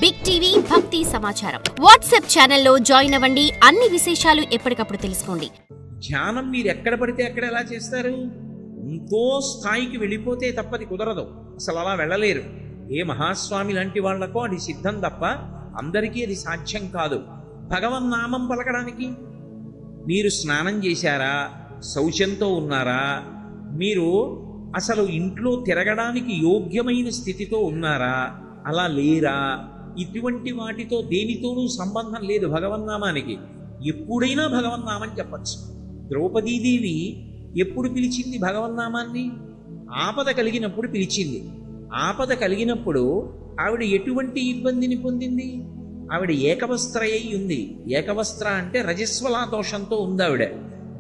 Big TV భక్తి సమాచారం WhatsApp ఛానల్లో జాయిన్ అవ్వండి. అన్ని విశేషాలు ఎప్పటికప్పుడు తెలుసుకోండి. ధ్యానం మీరు ఎక్కడ పడితే అక్కడ ఎలా చేస్తారు? ఎంతో స్థాయికి వెళ్ళిపోతే తప్పది కుదరదు, అసలు అలా వెళ్ళలేరు. ఏ మహాస్వామి లాంటి వాళ్లకో అది సిద్ధం తప్ప అందరికీ అది సాధ్యం కాదు. భగవన్నామం పలకడానికి మీరు స్నానం చేశారా, శౌచంతో ఉన్నారా, మీరు అసలు ఇంట్లో తిరగడానికి యోగ్యమైన స్థితితో ఉన్నారా, అలా లేరా, ఇటువంటి వాటితో దేనితోనూ సంబంధం లేదు భగవన్నామానికి. ఎప్పుడైనా భగవన్నామం చెప్పచ్చు. ద్రౌపదీదేవి ఎప్పుడు పిలిచింది భగవన్నామాన్ని? ఆపద కలిగినప్పుడు పిలిచింది. ఆపద కలిగినప్పుడు ఆవిడ ఎటువంటి ఇబ్బందిని పొందింది? ఆవిడ ఏకవస్త్రయ్యి ఉంది. ఏకవస్త్ర అంటే రజస్వలా దోషంతో ఉంది ఆవిడ.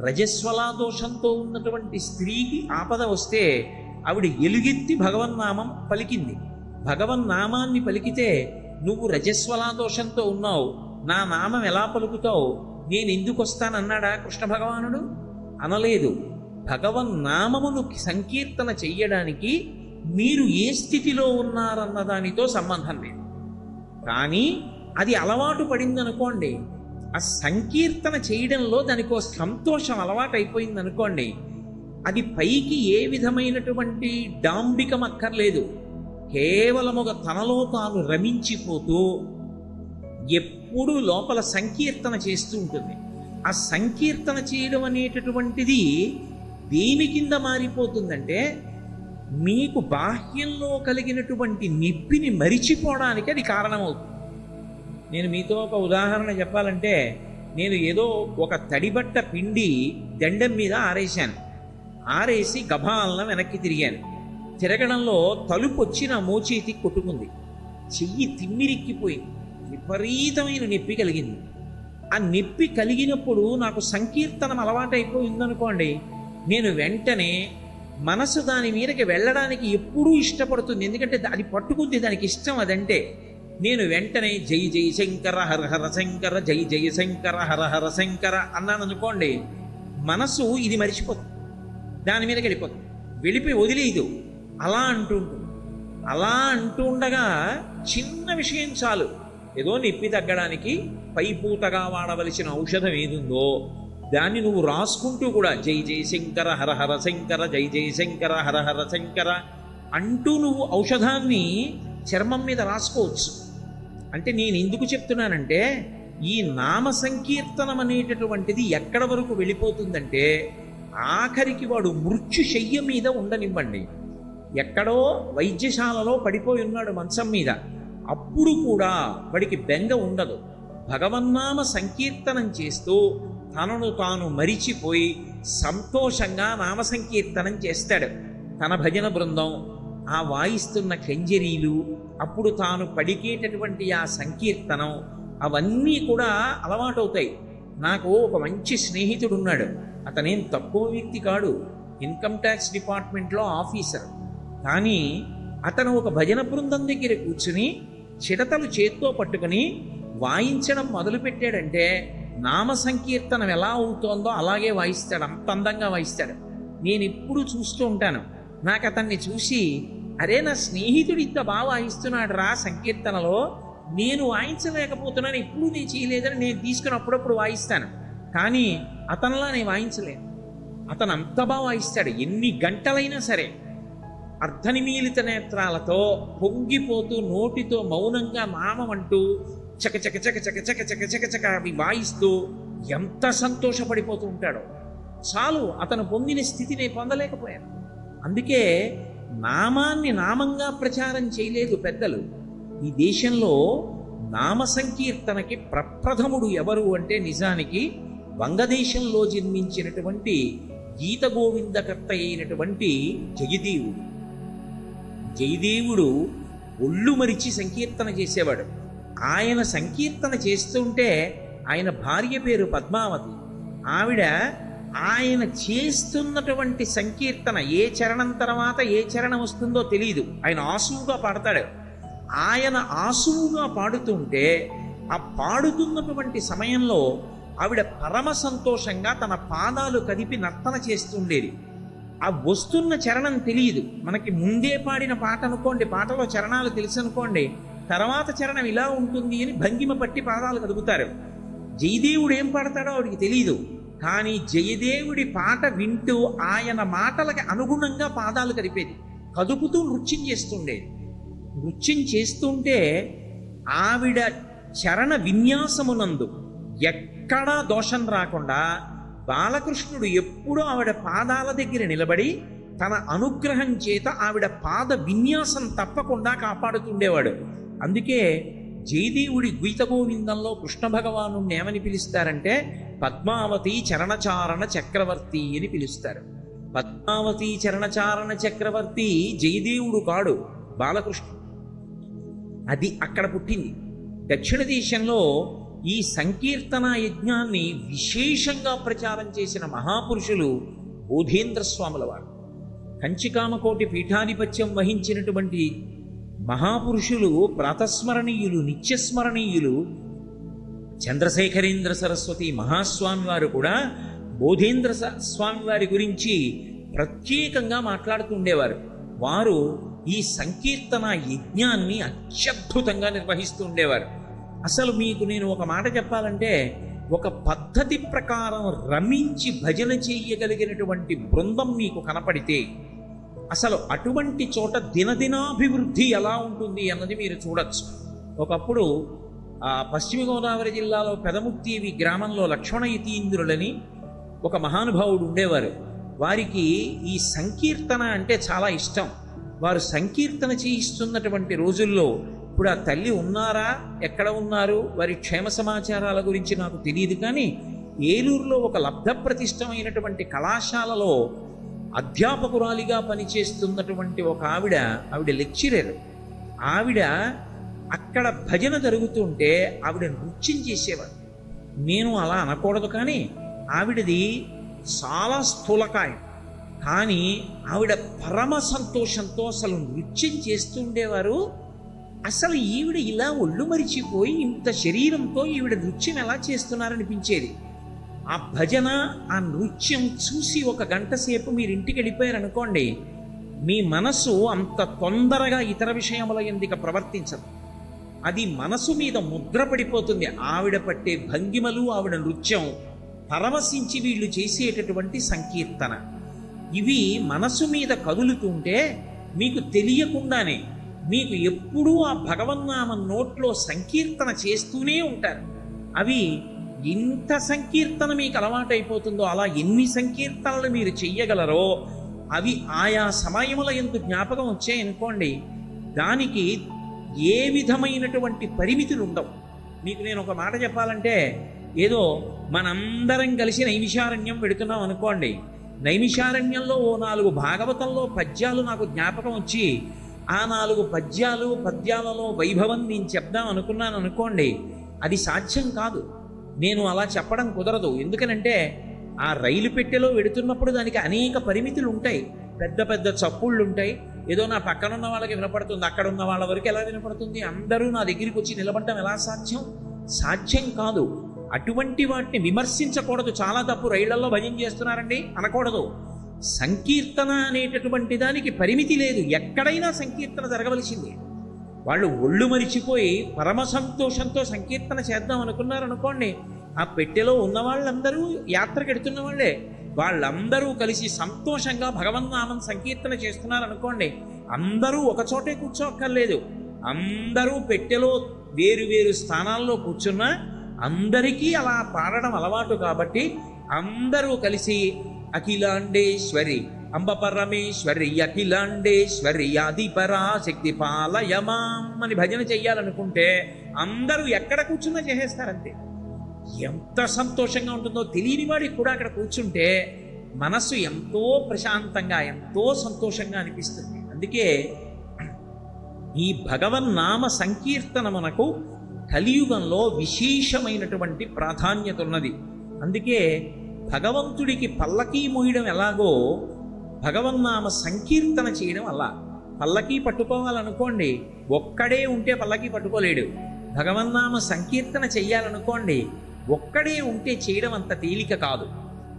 రజస్వలా దోషంతో ఉన్నటువంటి స్త్రీకి ఆపద వస్తే ఆవిడ ఎలుగెత్తి భగవన్నామం పలికింది. భగవన్నామాన్ని పలికితే నువ్వు రజస్వలా దోషంతో ఉన్నావు, నా నామం ఎలా పలుకుతావు, నేను ఎందుకు వస్తానన్నాడా కృష్ణ భగవానుడు? అనలేదు. భగవన్నామమును సంకీర్తన చెయ్యడానికి మీరు ఏ స్థితిలో ఉన్నారన్న దానితో సంబంధం లేదు. కానీ అది అలవాటు పడిందనుకోండి, ఆ సంకీర్తన చేయడంలో దానికో సంతోషం అలవాటు అయిపోయిందనుకోండి, అది పైకి ఏ విధమైనటువంటి డాంబికం అక్కర్లేదు. కేవలముగా తనలో తాను రమించిపోతూ ఎప్పుడూ లోపల సంకీర్తన చేస్తూ ఉంటుంది. ఆ సంకీర్తన చేయడం అనేటటువంటిది దేని కింద మారిపోతుందంటే, మీకు బాహ్యంలో కలిగినటువంటి నొప్పిని మరిచిపోవడానికి అది కారణమవుతుంది. నేను మీతో ఒక ఉదాహరణ చెప్పాలంటే, నేను ఏదో ఒక తడిబట్ట పిండి దండం మీద ఆరేశాను. ఆరేసి గభాలన వెనక్కి తిరిగాను. తిరగడంలో తలుపు వచ్చి నా మోచేతికి కొట్టుకుంది. చెయ్యి తిమ్మిరిక్కిపోయింది. విపరీతమైన నొప్పి కలిగింది. ఆ నొప్పి కలిగినప్పుడు నాకు సంకీర్తనం అలవాటైపోయిందనుకోండి, నేను వెంటనే మనసు దాని మీదకి వెళ్ళడానికి ఎప్పుడూ ఇష్టపడుతుంది. ఎందుకంటే అది పట్టుకుంది, దానికి ఇష్టం అదంటే. నేను వెంటనే జై జై శంకర హర హర శంకర, జై జై శంకర హర హర శంకర అన్నాను అనుకోండి, మనసు ఇది మరిచిపోతుంది, దాని మీదకి వెళ్ళిపోతుంది, వెళ్ళిపోయి వదిలేయదు, అలా అంటుంటుంది. అలా అంటూ ఉండగా చిన్న విషయం చాలు, ఏదో నొప్పి తగ్గడానికి పైపూతగా వాడవలసిన ఔషధం ఏదుందో దాన్ని నువ్వు రాసుకుంటూ కూడా జై జై శంకర హర హర శంకర, జై జై శంకర హర హర శంకర అంటూ నువ్వు ఔషధాన్ని చర్మం మీద రాసుకోవచ్చు. అంటే నేను ఎందుకు చెప్తున్నానంటే, ఈ నామ సంకీర్తనం అనేటటువంటిది ఎక్కడ వరకు వెళ్ళిపోతుందంటే, ఆఖరికి వాడు మృత్యుశయ్య మీద ఉండనివ్వండి, ఎక్కడో వైద్యశాలలో పడిపోయి ఉన్నాడు మంచం మీద, అప్పుడు కూడా వాడికి బెంగ ఉండదు. భగవన్నామ సంకీర్తనం చేస్తూ తనను తాను మరిచిపోయి సంతోషంగా నామ సంకీర్తనం చేస్తాడు. తన భజన బృందం, ఆ వాయిస్తున్న ఖంజరీలు, అప్పుడు తాను పడికేటటువంటి ఆ సంకీర్తనం, అవన్నీ కూడా అలవాటవుతాయి. నాకు ఒక మంచి స్నేహితుడు ఉన్నాడు. అతనేం తక్కువ వ్యక్తి కాడు, ఇన్కమ్ ట్యాక్స్ డిపార్ట్మెంట్లో ఆఫీసర్. కానీ అతను ఒక భజన బృందం దగ్గర కూర్చుని చిడతలు చేత్తో పట్టుకుని వాయించడం మొదలుపెట్టాడంటే, నామ సంకీర్తనం ఎలా అవుతోందో అలాగే వాయిస్తాడు, అంత అందంగా వాయిస్తాడు. నేను ఎప్పుడు చూస్తూ ఉంటాను. నాకు అతన్ని చూసి, అరే నా స్నేహితుడు ఇంత బాగా వాయిస్తున్నాడు రా సంకీర్తనలో, నేను వాయించలేకపోతున్నాను, ఎప్పుడు నేను చేయలేదని నేను తీసుకుని అప్పుడప్పుడు వాయిస్తాను. కానీ అతనిలా నేను వాయించలేను. అతను అంత బాగా వాయిస్తాడు. ఎన్ని గంటలైనా సరే అర్ధనిమీలిత నేత్రాలతో పొంగిపోతూ నోటితో మౌనంగా నామం అంటూ చక చక చక చక చక చక చక చక అవి వాయిస్తూ ఎంత సంతోషపడిపోతూ ఉంటాడో. చాలు, అతను పొందిన స్థితి నేను పొందలేకపోయాను. అందుకే నామాన్ని నామంగా ప్రచారం చేయలేదు పెద్దలు. ఈ దేశంలో నామ సంకీర్తనకి ప్రప్రథముడు ఎవరు అంటే, నిజానికి వంగదేశంలో జన్మించినటువంటి గీత గోవిందకర్త అయినటువంటి జయదేవుడు. జయదేవుడు ఒళ్ళు మరిచి సంకీర్తన చేసేవాడు. ఆయన సంకీర్తన చేస్తుంటే ఆయన భార్య పేరు పద్మావతి. ఆవిడ ఆయన చేస్తున్నటువంటి సంకీర్తన ఏ చరణం తర్వాత ఏ చరణం వస్తుందో తెలియదు, ఆయన ఆసువుగా పాడతాడు. ఆయన ఆసువుగా పాడుతుంటే ఆ పాడుతున్నటువంటి సమయంలో ఆవిడ పరమ సంతోషంగా తన పాదాలు కదిపి నర్తన చేస్తుండేది. ఆ వస్తున్న చరణం తెలియదు మనకి. ముందే పాడిన పాట అనుకోండి, పాటలో చరణాలు తెలుసు అనుకోండి, తర్వాత చరణం ఇలా ఉంటుంది అని భంగిమ పట్టి పాదాలు కదుపుతారు. జయదేవుడు ఏం పాడతాడో ఆవిడికి తెలీదు, కానీ జయదేవుడి పాట వింటూ ఆయన మాటలకి అనుగుణంగా పాదాలు కదిపేది, కదుపుతూ నృత్యం చేస్తుండేది. నృత్యం చేస్తుంటే ఆవిడ చరణ విన్యాసమునందు ఎక్కడా దోషం రాకుండా బాలకృష్ణుడు ఎప్పుడూ ఆవిడ పాదాల దగ్గర నిలబడి తన అనుగ్రహం చేత ఆవిడ పాద విన్యాసం తప్పకుండా కాపాడుతుండేవాడు. అందుకే జయదేవుడి గీత గోవిందంలో కృష్ణ భగవాను ఏమని పిలుస్తారంటే పద్మావతి చరణచారణ చక్రవర్తి అని పిలుస్తారు. పద్మావతి చరణచారణ చక్రవర్తి జయదేవుడు కాడు, బాలకృష్ణుడు. అది అక్కడ పుట్టింది. దక్షిణ దేశంలో ఈ సంకీర్తన యజ్ఞాన్ని విశేషంగా ప్రచారం చేసిన మహాపురుషులు బోధేంద్ర స్వాముల వారు. కంచికామకోటి పీఠాధిపత్యం వహించినటువంటి మహాపురుషులు, ప్రాతస్మరణీయులు, నిత్యస్మరణీయులు. చంద్రశేఖరేంద్ర సరస్వతి మహాస్వామి వారు కూడా బోధేంద్ర స్వామి వారి గురించి ప్రత్యేకంగా మాట్లాడుతుండేవారు. వారు ఈ సంకీర్తన యజ్ఞాన్ని అత్యద్భుతంగా నిర్వహిస్తూ ఉండేవారు. అసలు మీకు నేను ఒక మాట చెప్పాలంటే, ఒక పద్ధతి ప్రకారం రమించి భజన చెయ్యగలిగినటువంటి బృందం మీకు కనపడితే అసలు అటువంటి చోట దినదినాభివృద్ధి ఎలా ఉంటుంది అన్నది మీరు చూడొచ్చు. ఒకప్పుడు పశ్చిమ గోదావరి జిల్లాలో పెదముక్తివి గ్రామంలో లక్ష్మణ యతీంద్రులని ఒక మహానుభావుడు ఉండేవారు. వారికి ఈ సంకీర్తన అంటే చాలా ఇష్టం. వారు సంకీర్తన చేయిస్తున్నటువంటి రోజుల్లో, ఇప్పుడు ఆ తల్లి ఉన్నారా, ఎక్కడ ఉన్నారు, వారి క్షేమ సమాచారాల గురించి నాకు తెలియదు, కానీ ఏలూరులో ఒక లబ్ధప్రతిష్టమైనటువంటి కళాశాలలో అధ్యాపకురాలిగా పనిచేస్తున్నటువంటి ఒక ఆవిడ లెక్చరర్. ఆవిడ అక్కడ భజన జరుగుతుంటే ఆవిడ నృత్యం చేసేవారు. నేను అలా అనకూడదు, కానీ ఆవిడది చాలా స్థూలకాయం, కానీ ఆవిడ పరమ సంతోషంతో అసలు నృత్యం చేస్తుండేవారు. అసలు ఈవిడ ఇలా ఒళ్ళు మరిచిపోయి ఇంత శరీరంతో ఈవిడ నృత్యం ఎలా చేస్తున్నారనిపించేది. ఆ భజన, ఆ నృత్యం చూసి ఒక గంట సేపు మీరు ఇంటికి వెళ్ళిపోయారనుకోండి, మీ మనసు అంత తొందరగా ఇతర విషయముల ఎందుకు ప్రవర్తించదు. అది మనసు మీద ముద్ర పడిపోతుంది. ఆవిడ పట్టే భంగిమలు, ఆవిడ నృత్యం పరవశించి వీళ్ళు చేసేటటువంటి సంకీర్తన, ఇవి మనసు మీద కదులుతుంటే మీకు తెలియకుండానే మీకు ఎప్పుడూ ఆ భగవన్నామం నోట్లో సంకీర్తన చేస్తూనే ఉంటారు. అవి ఎంత సంకీర్తన మీకు అలవాటైపోతుందో, అలా ఎన్ని సంకీర్తనలు మీరు చెయ్యగలరో అవి ఆయా సమయముల యందు జ్ఞాపకం వచ్చాయనుకోండి, దానికి ఏ విధమైనటువంటి పరిమితులు ఉండవు. మీకు నేను ఒక మాట చెప్పాలంటే, ఏదో మనందరం కలిసి నైమిషారణ్యం పెడుతున్నాం అనుకోండి, నైమిషారణ్యంలో ఓ 4 భాగవతంలో పద్యాలు నాకు జ్ఞాపకం వచ్చి ఆ 4 పద్యాలలో వైభవం నేను చెప్దాం అనుకున్నాను అనుకోండి, అది సాధ్యం కాదు. నేను అలా చెప్పడం కుదరదు. ఎందుకనంటే ఆ రైలు పెట్టెలో వెడుతున్నప్పుడు దానికి అనేక పరిమితులు ఉంటాయి, పెద్ద పెద్ద చప్పుళ్ళు ఉంటాయి. ఏదో నా పక్కన ఉన్న వాళ్ళకి వినపడుతుంది, అక్కడ ఉన్న వాళ్ళ వరకు ఎలా వినపడుతుంది? అందరూ నా దగ్గరికి వచ్చి నిలబడటం ఎలా సాధ్యం? సాధ్యం కాదు. అటువంటి వాటిని విమర్శించకూడదు. చాలా తప్పు, రైళ్లలో భజన చేస్తున్నారండి అనకూడదు. సంకీర్తన అనేటటువంటి దానికి పరిమితి లేదు. ఎక్కడైనా సంకీర్తన జరగవలసింది. వాళ్ళు ఒళ్ళు మరిచిపోయి పరమ సంతోషంతో సంకీర్తన చేద్దాం అనుకున్నారనుకోండి, ఆ పెట్టెలో ఉన్న వాళ్ళందరూ యాత్రకు ఎడుతున్న వాళ్ళే, వాళ్ళందరూ కలిసి సంతోషంగా భగవన్నామం సంకీర్తన చేస్తున్నారనుకోండి, అందరూ ఒకచోటే కూర్చోక్కర్లేదు. అందరూ పెట్టెలో వేరు వేరు స్థానాల్లో కూర్చున్నా అందరికీ అలా పాడడం అలవాటు కాబట్టి అందరూ కలిసి అఖిలాండేశ్వరి అంబ పరమేశ్వరి అఖిలాండేశ్వరి ఆదిపరాశక్తి పాలయమాం అని భజన చెయ్యాలనుకుంటే అందరూ ఎక్కడ కూర్చున్నా చేసేస్తారంతే. ఎంత సంతోషంగా ఉంటుందో తెలియని వాడికి కూడా అక్కడ కూర్చుంటే మనస్సు ఎంతో ప్రశాంతంగా, ఎంతో సంతోషంగా అనిపిస్తుంది. అందుకే ఈ భగవన్నామ సంకీర్తన మనకు కలియుగంలో విశేషమైనటువంటి ప్రాధాన్యత ఉన్నది. అందుకే భగవంతుడికి పల్లకీ మోయడం ఎలాగో భగవన్నామ సంకీర్తన చేయడం అలా. పల్లకీ పట్టుకోవాలనుకోండి, ఒక్కడే ఉంటే పల్లకీ పట్టుకోలేడు. భగవన్నామ సంకీర్తన చెయ్యాలనుకోండి, ఒక్కడే ఉంటే చేయడం అంత తేలిక కాదు.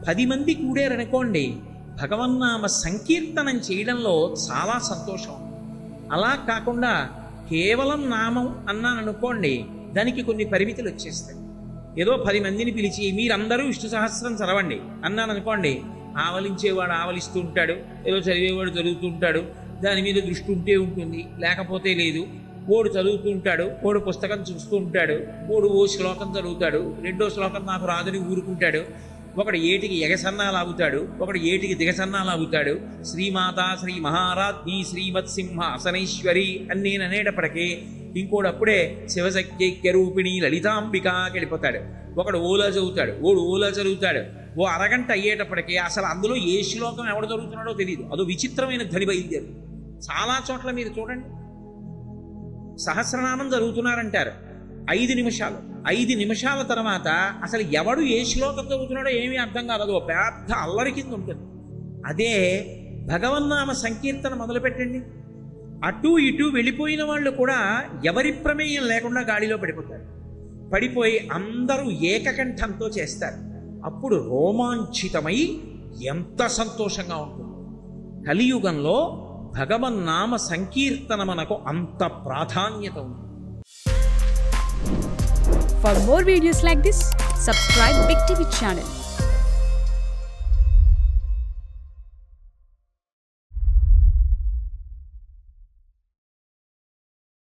10 మంది కూడారనుకోండి, భగవన్నామ సంకీర్తనం చేయడంలో చాలా సంతోషం. అలా కాకుండా కేవలం నామం అన్నాను అనుకోండి, దానికి కొన్ని పరిమితులు వచ్చేస్తాయి. ఏదో 10 మందిని పిలిచి మీరందరూ విష్ణు సహస్రం చదవండి అన్నాను అనుకోండి, ఆవలించేవాడు ఆవలిస్తూ ఉంటాడు, ఏదో చదివేవాడు చదువుతూ ఉంటాడు, దాని మీద దృష్టి ఉంటే ఉంటుంది, లేకపోతే లేదు. ఓడు చదువుతూ ఉంటాడు, ఓడు పుస్తకం చూస్తూ ఉంటాడు, ఓడు ఓ శ్లోకం చదువుతాడు, 2వ శ్లోకం నాకు రాదని ఊరుకుంటాడు, ఒకడు ఏటికి ఎగసన్నాలు ఆగుతాడు, ఒకడు ఏటికి దిగసన్నాలు ఆగుతాడు. శ్రీమాత శ్రీ మహారాజ్ఞి శ్రీమత్సింహ అసనేశ్వరి అని నేను అనేటప్పటికీ ఇంకోడు అప్పుడే శివశక్తిరూపిణి లలితాంబిక వెళ్ళిపోతాడు. ఒకడు ఓలా చదువుతాడు, ఓలా చదువుతాడు. ఓ అరగంట అయ్యేటప్పటికీ అసలు అందులో ఏ శ్లోకం ఎవడు చదువుతున్నాడో తెలియదు. అదో విచిత్రమైన ధ్వని బయలుదేరు. చాలా చోట్ల మీరు చూడండి, సహస్రనామం చదువుతున్నారంటారు 5 నిమిషాలు. 5 నిమిషాల తర్వాత అసలు ఎవడు ఏ శ్లోకం చదువుతున్నాడో ఏమీ అర్థం కాదు. అదో పెద్ద అల్లరి కింద ఉంటుంది. అదే భగవన్నామ సంకీర్తన మొదలుపెట్టండి, అటు ఇటు వెళ్ళిపోయిన వాళ్ళు కూడా ఎవరి ప్రమేయం లేకుండా గాడిలో పడిపోయి అందరూ ఏకకంఠంతో చేస్తారు. అప్పుడు రోమాంచితమై ఎంత సంతోషంగా ఉంటుంది. కలియుగంలో భగవన్నామ సంకీర్తన మనకు అంత ప్రాధాన్యత ఉంది. For more videos like this, subscribe Big TV channel.